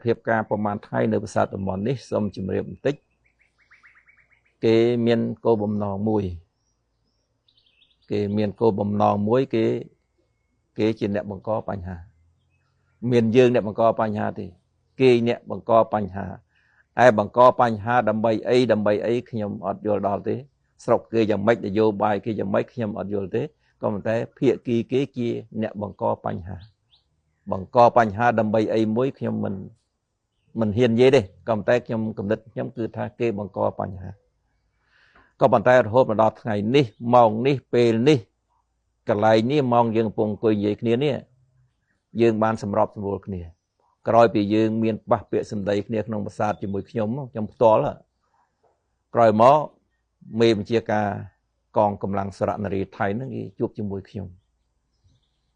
ភាពការប្រមាណថ្ងៃនៅប្រាសាទតំបន់នេះសូមជម្រាបបន្តិចគេមានគោលបំណងមួយគេជាអ្នកបង្កបញ្ហាមានយើងអ្នកបង្កបញ្ហាទេគេអ្នកបង្កបញ្ហាឯបង្កបញ្ហាដើម្បីអីខ្ញុំអត់យល់ដល់ទេស្រុកគេយ៉ាងម៉េចនយោបាយគេយ៉ាងម៉េចខ្ញុំអត់យល់ទេក៏ប៉ុន្តែភាគីគេជាអ្នកបង្កបញ្ហាដើម្បីអីមួយខ្ញុំមិនហ៊ាននិយាយទេក៏ប៉ុន្តែខ្ញុំគំនិតខ្ញុំគឺថាគេបង្កបញ្ហាក៏ប៉ុន្តែរហូតមកដល់ថ្ងៃនេះម៉ោងនេះពេលនេះកន្លែងនេះម៉ោងយើងកំពុងអង្គុយនិយាយគ្នានេះយើងបានសម្របសម្រួលគ្នាក្រោយពីយើងមានប៉ះពាក្យសម្ដីគ្នាក្នុងប្រាសាទជាមួយខ្ញុំផ្ទាល់ក្រោយមកមេបញ្ជាការកងកម្លាំងសារនារីថៃហ្នឹងគេជួបជាមួយខ្ញុំ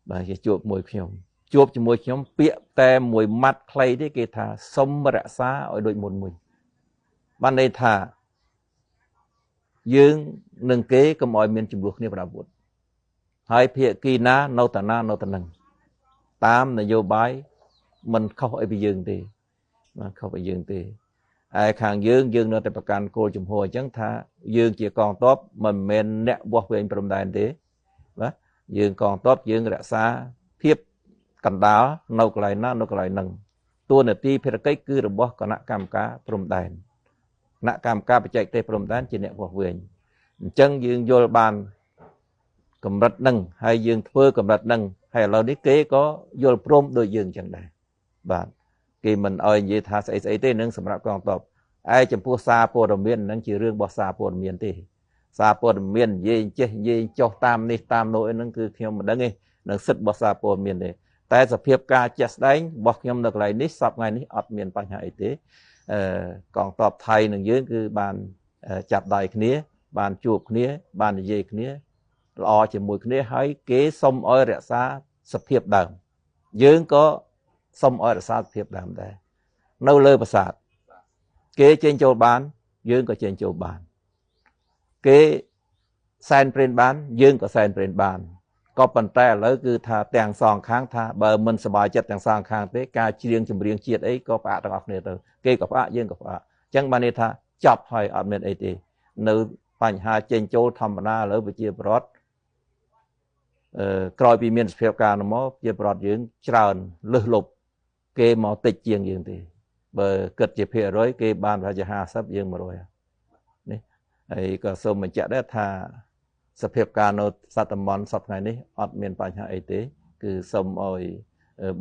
បាទគេជួបជាមួយខ្ញុំពាក្យតែមួយម៉ាត់ខ្លីទេគេថាសុំរក្សាឲ្យដូចមុនមួយបានន័យថាយើងនឹងគេកុំឲ្យមានចំនួនគ្នាប្រដាប់អាវុធហើយភាគីណានៅតាណានៅតានឹងតាមនយោបាយមិនខុសអីពីយើងទេបាទខុសពីយើងទេឯខាងយើងនៅតែប្រកាន់គោលជំហរអញ្ចឹងថាយើងជាកងទ័ពមិនមែនអ្នកវាស់វែងព្រំដែនទេបាទយើងកងទ័ពយើងរក្សាភាពកណ្ដាលនៅកន្លែងណានៅកន្លែងហ្នឹងតួនាទីភារកិច្ចគឺរបស់គណៈកម្មការព្រំដែនគណៈកម្មការបច្ចេកទេសព្រំដែនជាអ្នកវាស់វែងអញ្ចឹងយើងយល់បានកម្រិតហ្នឹងហើយយើងធ្វើកម្រិតហ្នឹងហើយឥឡូវនេះគេក៏យល់ព្រមដូចយើងអញ្ចឹងដែរបាទគេមិនអោយនិយាយថាស្អីទេនឹងសម្រាប់កងទ័ពឯចំពោះសារព័ត៌មានហ្នឹងជារឿងរបស់សារព័ត៌មានទេសារព័ត៌មាននិយាយចេះនិយាយចុះតាមនេះតាមនោះហ្នឹងគឺខ្ញុំមិនដឹងទេនឹងសិទ្ធិរបស់សារព័ត៌មានទេតែសភាពការជាក់ស្ដែងរបស់ខ្ញុំនៅកន្លែងនេះសប្តាហ៍នេះអត់មានបញ្ហាអីទេកងទ័ពថៃនឹងយើងគឺបានចាប់ដៃគ្នាបានជួបគ្នាបាននិយាយគ្នាល្អជាមួយគ្នាហើយគេសុំឲ្យរក្សាសភាពដើមយើងក៏សុំឲ្យរក្សាសភាពដើមដែរនៅលើប្រាសាទគេចេញចូលបានយើងក៏ចេញចូលបានគេសែនព្រេនបានយើងក៏សែនព្រេនបានក៏ប៉ុន្តែឥឡូវគឺថាទាំងសងខាងថាបើមិនសប្បាយចិត្តទាំងសងខាងទេការច្រៀងចម្រៀងជាតិអីក៏ផ្អាកទាំងអស់គ្នាទៅគេក៏ផ្អាកយើងក៏ផ្អាកអញ្ចឹងបានន័យថាចប់ហើយអត់មានអីទេនៅបញ្ហាចេញចូលធម្មតាឥឡូវប្រជាពលរដ្ឋក្រោយពីមានសភាពការណ៍មកប្រជាពលរដ្ឋយើងច្រើនលឹះលប់គេមកតិចជាងយើងទេបើគិតជាភាគរយគេបានប្រហែលជា50យើង100នេះហើយក៏សូមបញ្ជាក់ដែរថាសភាពការនៅសត្វតំបន់សប្តាហ៍ថ្ងៃនេះអត់មានបញ្ហាអីទេគឺសូមឲ្យ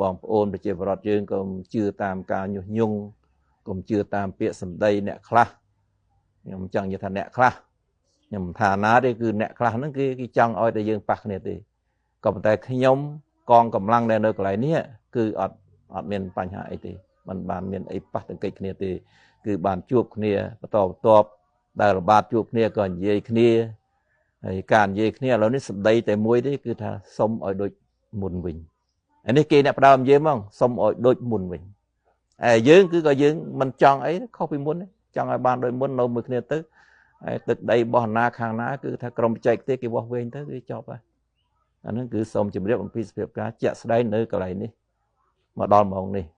បងប្អូនប្រជាពលរដ្ឋយើងកុំជឿតាមការញុះញង់កុំជឿតាមពាក្យសម្ដីអ្នកខ្លះខ្ញុំចង់និយាយថាអ្នកខ្លះខ្ញុំថាណាទេគឺអ្នកខ្លះហ្នឹងគេចង់ឲ្យតែយើងប៉ះគ្នាទេក៏ប៉ុន្តែខ្ញុំកងកម្លាំងដែលនៅកន្លែងនេះគឺអត់មានបញ្ហាអីទេมันបានមានអីប៉ះទង្គិចគ្នាទេគឺបានជួបគ្នាបន្តដែលរបាតជួបគ្នាក៏និយាយគ្នាហើយការនិយាយគ្នាឥឡូវនេះសម្ដីតែមួយទេគឺថាសុំឲ្យដូចមុនវិញអានេះគេអ្នកផ្ដើមនិយាយហ្មងសុំឲ្យដូចមុនវិញហើយយើងគឺក៏យើងមិនចង់អីខុសពីមុនទេចង់ឲ្យបានដូចមុននៅមួយគ្នាទៅហើយទឹកដីរបស់ណាខាងណាគឺថាក្រុមបច្ចេកទេសគេវាស់វែងទៅគឺចប់ហើយអាហ្នឹងគឺសូមជម្រាបអំពីសភាពការជាក់ស្ដែងនៅកន្លែងនេះមកដល់ម៉ោងនេះ